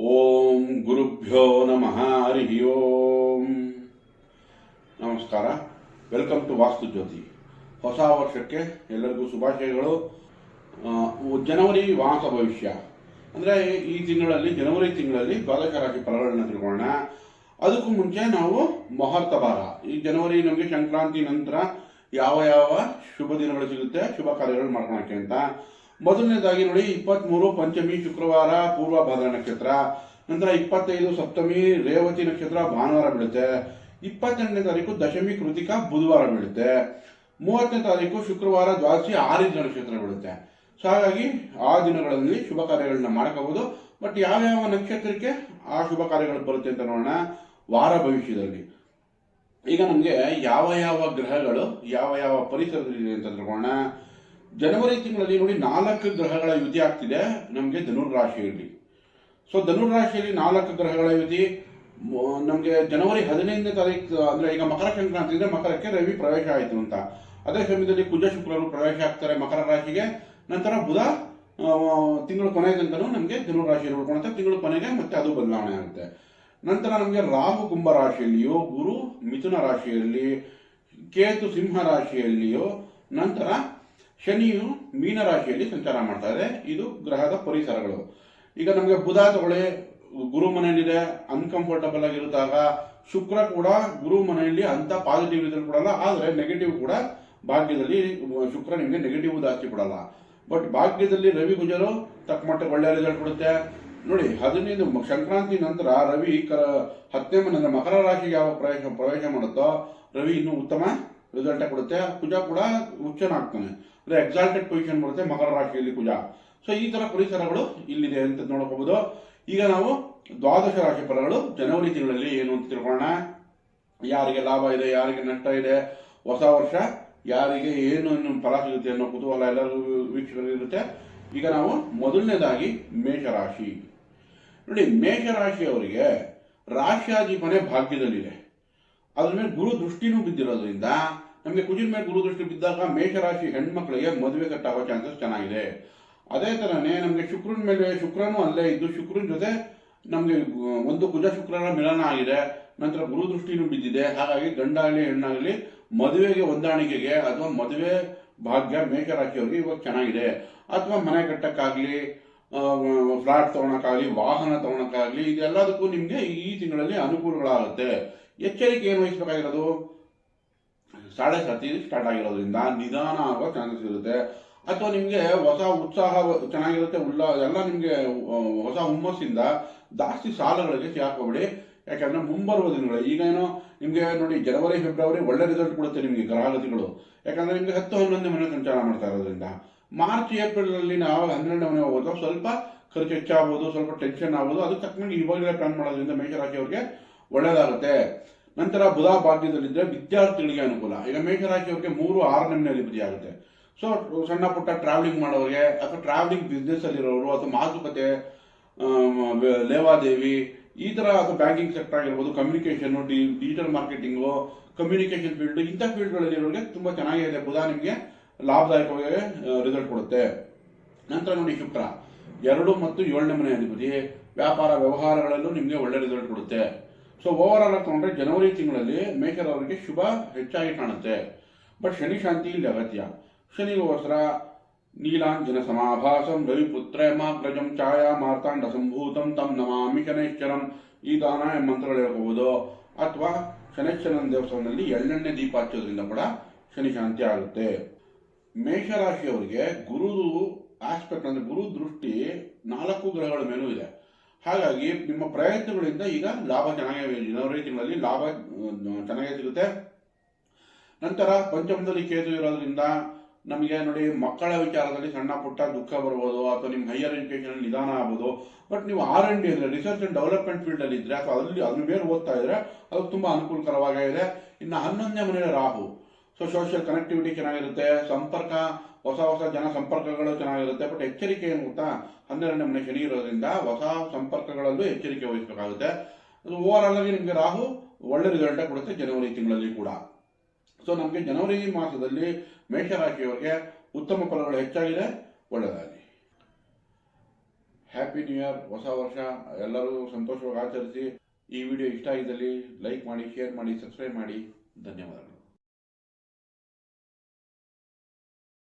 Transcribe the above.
ಓಂ ಗುರುಭ್ಯೋ ನಮಃ ಹರಿ ಓಂ. ನಮಸ್ಕಾರ. ವೆಲ್ಕಮ್ ಟು ವಾಸ್ತು ಜ್ಯೋತಿ. ಹೊಸ ವರ್ಷಕ್ಕೆ ಎಲ್ಲರಿಗೂ ಶುಭಾಶಯಗಳು. ಜನವರಿ ಮಾಸ ಭವಿಷ್ಯ ಅಂದರೆ ಈ ತಿಂಗಳಲ್ಲಿ ಜನವರಿ ತಿಂಗಳಲ್ಲಿ ದ್ವಾದಶ ರಾಶಿ ಫಲಗಳನ್ನು ತಿಳ್ಕೊಳ್ಳೋಣ. ಅದಕ್ಕೂ ಮುಂಚೆ ನಾವು ಮುಹೂರ್ತ ಭಾಗ, ಈ ಜನವರಿ ನಮಗೆ ಸಂಕ್ರಾಂತಿ ನಂತರ ಯಾವ ಯಾವ ಶುಭ ದಿನಗಳು ಸಿಗುತ್ತೆ, ಶುಭ ಕಾರ್ಯಗಳು ಮಾಡ್ಕೊಳಕ್ಕೆ ಅಂತ. ಮೊದಲನೇದಾಗಿ ನೋಡಿ, 23 ಪಂಚಮಿ ಶುಕ್ರವಾರ ಪೂರ್ವ ಭಾದ್ರ ನಕ್ಷತ್ರ, ನಂತರ 25 ಸಪ್ತಮಿ ರೇವತಿ ನಕ್ಷತ್ರ ಭಾನುವಾರ ಬೀಳುತ್ತೆ. 28ನೇ ತಾರೀಕು ದಶಮಿ ಕೃತಿಕಾ ಬುಧವಾರ ಬೀಳುತ್ತೆ. 30ನೇ ತಾರೀಕು ಶುಕ್ರವಾರ ದ್ವಾದಶಿ ಆರಿದ್ರ ನಕ್ಷತ್ರ ಬೀಳುತ್ತೆ. ಸೊ ಹಾಗಾಗಿ ಆ ದಿನಗಳಲ್ಲಿ ಶುಭ ಕಾರ್ಯಗಳನ್ನ ಮಾಡ್ಕೋಬಹುದು. ಬಟ್ ಯಾವ್ಯಾವ ನಕ್ಷತ್ರಕ್ಕೆ ಆ ಶುಭ ಕಾರ್ಯಗಳು ಬರುತ್ತೆ ಅಂತ ನೋಡೋಣ ವಾರ ಭವಿಷ್ಯದಲ್ಲಿ. ಈಗ ನಮಗೆ ಯಾವ ಯಾವ ಗ್ರಹಗಳು ಯಾವ ಯಾವ ಪರಿಸರದಲ್ಲಿದೆ ಅಂತ ತಿಳ್ಕೊಳ್ಳೋಣ. ಜನವರಿ ತಿಂಗಳಲ್ಲಿ ನೋಡಿ 4 ಗ್ರಹಗಳ ಯುತಿ ಆಗ್ತಿದೆ ನಮಗೆ ಧನುರ್ರಾಶಿಯಲ್ಲಿ. ಸೊ ಧನುರ್ರಾಶಿಯಲ್ಲಿ 4 ಗ್ರಹಗಳ ಯುತಿ ನಮಗೆ ಜನವರಿ 15ನೇ ತಾರೀಕು, ಅಂದರೆ ಈಗ ಮಕರ ಸಂಕ್ರಾಂತಿ ಇದ್ರೆ ಮಕರಕ್ಕೆ ರವಿ ಪ್ರವೇಶ ಆಯಿತು ಅಂತ. ಅದೇ ಸಮಯದಲ್ಲಿ ಕುಜ ಶುಕ್ರರು ಪ್ರವೇಶ ಆಗ್ತಾರೆ ಮಕರ ರಾಶಿಗೆ. ನಂತರ ಬುಧ ತಿಂಗಳು ಕೊನೆ ತನಕ ನಮಗೆ ಧನುರಾಶಿಯಲ್ಲಿ ಉಳ್ಕೊಳುತ್ತೆ. ತಿಂಗಳು ಕೊನೆಗೆ ಮತ್ತೆ ಅದು ಬದಲಾವಣೆ ಆಗುತ್ತೆ. ನಂತರ ನಮಗೆ ರಾಹು ಕುಂಭ ರಾಶಿಯಲ್ಲಿಯೋ, ಗುರು ಮಿಥುನ ರಾಶಿಯಲ್ಲಿ, ಕೇತು ಸಿಂಹ ರಾಶಿಯಲ್ಲಿಯೋ, ನಂತರ ಶನಿಯು ಮೀನ ರಾಶಿಯಲ್ಲಿ ಸಂಚಾರ ಮಾಡ್ತಾ ಇದೆ. ಇದು ಗ್ರಹದ ಪರಿಸರಗಳು. ಈಗ ನಮಗೆ ಬುಧ ತಗೊಳ್ಳಿ, ಗುರು ಮನೆಯಲ್ಲಿದೆ, ಅನ್ಕಂಫರ್ಟಬಲ್ ಆಗಿರುತ್ತಾಗ. ಶುಕ್ರ ಕೂಡ ಗುರು ಮನೆಯಲ್ಲಿ ಅಂತ ಪಾಸಿಟಿವ್ ರಿಸಲ್ಟ್ ಕೊಡಲ್ಲ, ಆದರೆ ನೆಗೆಟಿವ್ ಕೂಡ ಭಾಗ್ಯದಲ್ಲಿ ಶುಕ್ರ ನಿಮಗೆ ನೆಗೆಟಿವ್ ಜಾಸ್ತಿ ಕೊಡಲ್ಲ. ಬಟ್ ಭಾಗ್ಯದಲ್ಲಿ ರವಿ ಕುಜರು ತಕ್ಕ ಮಟ್ಟಿಗೆ ಒಳ್ಳೆಯ ರಿಸಲ್ಟ್ ಕೊಡುತ್ತೆ. ನೋಡಿ, 15 ಸಂಕ್ರಾಂತಿ ನಂತರ ರವಿ 10ನೇ ಮನೆ ಅಂದರೆ ಮಕರ ರಾಶಿಗೆ ಯಾವ ಪ್ರವೇಶ ಮಾಡುತ್ತೋ ರವಿ ಇನ್ನೂ ಉತ್ತಮ ರಿಸಲ್ಟ್ ಕೊಡುತ್ತೆ. ಕುಜ ಕೂಡ ಉಚ್ಚನಾಗ್ತಾನೆ, ಅಂದರೆ ಎಕ್ಸಾಲ್ಟೆಡ್ ಪೊಸಿಷನ್ ಬರುತ್ತೆ ಮಕರ ರಾಶಿಯಲ್ಲಿ ಕುಜ. ಸೊ ಈ ಥರ ಪರಿಸರಗಳು ಇಲ್ಲಿದೆ ಅಂತ ನೋಡ್ಕೋಬಹುದು. ಈಗ ನಾವು ದ್ವಾದಶ ರಾಶಿ ಫಲಗಳು ಜನವರಿ ತಿಂಗಳಲ್ಲಿ ಏನು ಅಂತ ತಿಳ್ಕೊಳ್ಳೋಣ. ಯಾರಿಗೆ ಲಾಭ ಇದೆ, ಯಾರಿಗೆ ನಷ್ಟ ಇದೆ, ಹೊಸ ವರ್ಷ ಯಾರಿಗೆ ಏನು ಫಲ ಸಿಗುತ್ತೆ ಅನ್ನೋ ಕುತೂಹಲ ಎಲ್ಲರಿಗೂ ವೀಕ್ಷಕರಿರುತ್ತೆ. ಈಗ ನಾವು ಮೊದಲನೇದಾಗಿ ಮೇಷರಾಶಿ ನೋಡಿ. ಮೇಷರಾಶಿಯವರಿಗೆ ರಾಶಿಯಾಧಿಪನೆ ಭಾಗ್ಯದಲ್ಲಿದೆ, ಅದ್ರ ಮೇಲೆ ಗುರು ದೃಷ್ಟಿನೂ ಬಿದ್ದಿರೋದ್ರಿಂದ ನಮಗೆ ಕುಜಿನ ಮೇಲೆ ಗುರು ದೃಷ್ಟಿ ಬಿದ್ದಾಗ ಮೇಷರಾಶಿ ಹೆಣ್ಮಕ್ಳಿಗೆ ಮದುವೆ ಕಟ್ಟಾಗೋ ಚಾನ್ಸಸ್ ಚೆನ್ನಾಗಿದೆ. ಅದೇ ಥರನೇ ನಮಗೆ ಶುಕ್ರನ ಮೇಲೆ ಶುಕ್ರನೂ ಅಲ್ಲೇ ಇದ್ದು ಶುಕ್ರನ ಜೊತೆ ನಮಗೆ ಒಂದು ಕುಜ ಶುಕ್ರರ ಮಿಲನ ಆಗಿದೆ. ನಂತರ ಗುರು ದೃಷ್ಟಿನೂ ಬಿದ್ದಿದೆ. ಹಾಗಾಗಿ ಗಂಡಾಗಲಿ ಹೆಣ್ಣಾಗಲಿ ಮದುವೆಗೆ ಹೊಂದಾಣಿಕೆಗೆ ಅಥವಾ ಮದುವೆ ಭಾಗ್ಯ ಮೇಷರಾಶಿಯವರಿಗೆ ಇವಾಗ ಚೆನ್ನಾಗಿದೆ. ಅಥವಾ ಮನೆ ಕಟ್ಟಕ್ಕಾಗಲಿ, ಫ್ಲಾಟ್ ತೊಗೊಳಕ್ಕಾಗಲಿ, ವಾಹನ ತೊಗೊಳಕ್ಕಾಗಲಿ, ಇದೆಲ್ಲದಕ್ಕೂ ನಿಮಗೆ ಈ ತಿಂಗಳಲ್ಲಿ ಅನುಕೂಲಗಳಾಗುತ್ತೆ. ಎಚ್ಚರಿಕೆ ಏನು ವಹಿಸಬೇಕಾಗಿರೋದು, ಸಾಡೆ ಸಾತಿ ಸ್ಟಾರ್ಟ್ ಆಗಿರೋದ್ರಿಂದ ನಿಧಾನ ಆಗುವ ಚಾನ್ಸಸ್ ಇರುತ್ತೆ. ಅಥವಾ ನಿಮಗೆ ಹೊಸ ಉತ್ಸಾಹ ಚೆನ್ನಾಗಿರುತ್ತೆ, ಎಲ್ಲ ನಿಮಗೆ ಹೊಸ ಹುಮ್ಮಸ್ಸಿಂದ ಜಾಸ್ತಿ ಸಾಲಗಳಿಗೆ ಸಿಕ್ಕೋಬೇಡಿ. ಯಾಕಂದರೆ ಮುಂಬರುವ ದಿನಗಳು ಈಗ ಏನೋ ನಿಮಗೆ ನೋಡಿ ಜನವರಿ ಫೆಬ್ರವರಿ ಒಳ್ಳೆ ರಿಸಲ್ಟ್ ಕೊಡುತ್ತೆ ನಿಮಗೆ ಗ್ರಹಗತಿಗಳು. ಯಾಕಂದರೆ ನಿಮಗೆ 10-11ನೇ ಮನೆ ಸಂಚಾರ ಮಾಡ್ತಾ ಇರೋದ್ರಿಂದ. ಮಾರ್ಚ್ ಏಪ್ರಿಲಲ್ಲಿ ನಾವು 12ನೇ ಮನೆ ಹೋಗೋದು ಸ್ವಲ್ಪ ಖರ್ಚು ಹೆಚ್ಚಾಗ್ಬೋದು, ಸ್ವಲ್ಪ ಟೆನ್ಷನ್ ಆಗ್ಬೋದು. ಅದಕ್ಕೆ ತಕ್ಕಂಗೆ ಇವಾಗಲೇ ಪ್ಲಾನ್ ಮಾಡೋದ್ರಿಂದ ಮೇಷರಾಶಿಯವರಿಗೆ ಒಳ್ಳೆಯದಾಗುತ್ತೆ. ನಂತರ ಬುಧ ಭಾಗ್ಯದಲ್ಲಿದ್ದರೆ ವಿದ್ಯಾರ್ಥಿಗಳಿಗೆ ಅನುಕೂಲ. ಈಗ ಮೇಷರಾಶಿಯವರಿಗೆ 3-6ನೇ ಮನೆ ಅಧಿಪತಿ ಆಗುತ್ತೆ. ಸೊ ಸಣ್ಣ ಪುಟ್ಟ ಟ್ರಾವೆಲಿಂಗ್ ಮಾಡೋರಿಗೆ ಅಥವಾ ಟ್ರಾವೆಲಿಂಗ್ ಬಿಸ್ನೆಸ್ ಅಲ್ಲಿರೋರು ಅಥವಾ ಮಾತುಕತೆ, ಲೇವಾದೇವಿ ಈ ಥರ, ಅಥವಾ ಬ್ಯಾಂಕಿಂಗ್ ಸೆಕ್ಟರ್ ಆಗಿರ್ಬೋದು, communication, digital marketing, communication field, ಇಂಥ ಫೀಲ್ಡ್ಗಳಲ್ಲಿರೋರಿಗೆ ತುಂಬ ಚೆನ್ನಾಗಿದೆ. ಬುಧ ನಿಮಗೆ ಲಾಭದಾಯಕವಾಗಿ ರಿಸಲ್ಟ್ ಕೊಡುತ್ತೆ. ನಂತರ ನೋಡಿ ಶುಕ್ರ 2 ಮತ್ತು 7ನೇ ಮನೆ ಅಧಿಪತಿ, ವ್ಯಾಪಾರ ವ್ಯವಹಾರಗಳಲ್ಲೂ ನಿಮಗೆ ಒಳ್ಳೆ ರಿಸಲ್ಟ್ ಕೊಡುತ್ತೆ. ಸೊ ಓವರ್ ಆಲ್ ತಗೊಂಡ್ರೆ ಜನವರಿ ತಿಂಗಳಲ್ಲಿ ಮೇಷರವರಿಗೆ ಶುಭ ಹೆಚ್ಚಾಗಿ ಕಾಣುತ್ತೆ. ಬಟ್ ಶನಿ ಶಾಂತಿ ಇಲ್ಲಿ ಅಗತ್ಯ. ಶನಿಗೋಸ್ಕರ ನೀಲಾಂಜನ ಸಮಾಭಾಸಂ ರವಿಪುತ್ರ ಮಾಗ್ರಜಂ ಛಾಯಾ ಮಾರ್ತಾಂಡ ಸಂಭೂತಂ ತಂ ನಮಾಮಿ ಶನೈಶ್ಚರಂ, ಈ ದಾನ ಮಂತ್ರಗಳು ಹೇಳ್ಕೋಬಹುದು. ಅಥವಾ ಶನೈಶ್ಚರನ ದೇವಸ್ಥಾನದಲ್ಲಿ ಎಳ್ಳೆಣ್ಣೆ ದೀಪ ಹಚ್ಚೋದ್ರಿಂದ ಕೂಡ ಶನಿ ಶಾಂತಿ ಆಗುತ್ತೆ. ಮೇಷರಾಶಿಯವರಿಗೆ ಗುರು ಆಸ್ಪೆಕ್ಟ್ ಅಂದರೆ ಗುರು ದೃಷ್ಟಿ 4 ಗ್ರಹಗಳ ಮೇಲೂ ಇದೆ. ಹಾಗಾಗಿ ನಿಮ್ಮ ಪ್ರಯತ್ನಗಳಿಂದ ಈಗ ಲಾಭ ಚೆನ್ನಾಗೇ, ಜನವರಿ ತಿಂಗಳಲ್ಲಿ ಲಾಭ ಚೆನ್ನಾಗೇ ಸಿಗುತ್ತೆ. ನಂತರ ಪಂಚಮದಲ್ಲಿ ಕೇತು ಇರೋದ್ರಿಂದ ನಮಗೆ ನೋಡಿ ಮಕ್ಕಳ ವಿಚಾರದಲ್ಲಿ ಸಣ್ಣ ಪುಟ್ಟ ದುಃಖ ಬರ್ಬೋದು, ಅಥವಾ ನಿಮ್ಮ ಹೈಯರ್ ಎಜುಕೇಷನ್ ನಿಧಾನ ಆಗ್ಬೋದು. ಬಟ್ ನೀವು R&D ಅಂದರೆ ರಿಸರ್ಚ್ ಆ್ಯಂಡ್ ಡೆವಲಪ್ಮೆಂಟ್ ಫೀಲ್ಡಲ್ಲಿ ಇದ್ದರೆ ಅಥವಾ ಅದ್ರ ಮೇಲೆ ಓದ್ತಾ ಇದ್ರೆ ಅದು ತುಂಬ ಅನುಕೂಲಕರವಾಗಿದೆ. ಇನ್ನು 11ನೇ ಮನೆಯ ರಾಹು, ಸೊ ಸೋಷಿಯಲ್ ಕನೆಕ್ಟಿವಿಟಿ ಚೆನ್ನಾಗಿರುತ್ತೆ, ಸಂಪರ್ಕ, ಹೊಸ ಜನ ಸಂಪರ್ಕಗಳು ಚೆನ್ನಾಗಿರುತ್ತೆ. ಬಟ್ ಎಚ್ಚರಿಕೆ ಏನು ಗೊತ್ತಾ, 12ನೇ ಮನೆ ಶನಿ ಇರೋದ್ರಿಂದ ಹೊಸ ಸಂಪರ್ಕಗಳಲ್ಲೂ ಎಚ್ಚರಿಕೆ ವಹಿಸಬೇಕಾಗುತ್ತೆ. ಓವರ್ ಆಲ್ ಆಗಿ ನಿಮಗೆ ರಾಹು ಒಳ್ಳೆ ರಿಸಲ್ಟ್ ಕೊಡುತ್ತೆ ಜನವರಿ ತಿಂಗಳಲ್ಲಿ ಕೂಡ. ಸೊ ನಮಗೆ ಜನವರಿ ಮಾಸದಲ್ಲಿ ಮೇಷರಾಶಿಯವರಿಗೆ ಉತ್ತಮ ಫಲಗಳು ಹೆಚ್ಚಾಗಿದೆ. ಒಳ್ಳೆಯದಾಗಲಿ. ಹ್ಯಾಪಿ ನ್ಯೂ ಇಯರ್, ಹೊಸ ವರ್ಷ ಎಲ್ಲರೂ ಸಂತೋಷವಾಗಿ ಆಚರಿಸಿ. ಈ ವಿಡಿಯೋ ಇಷ್ಟ ಆಗಿದ್ದಲ್ಲಿ ಲೈಕ್ ಮಾಡಿ, ಶೇರ್ ಮಾಡಿ, ಸಬ್ಸ್ಕ್ರೈಬ್ ಮಾಡಿ. ಧನ್ಯವಾದಗಳು.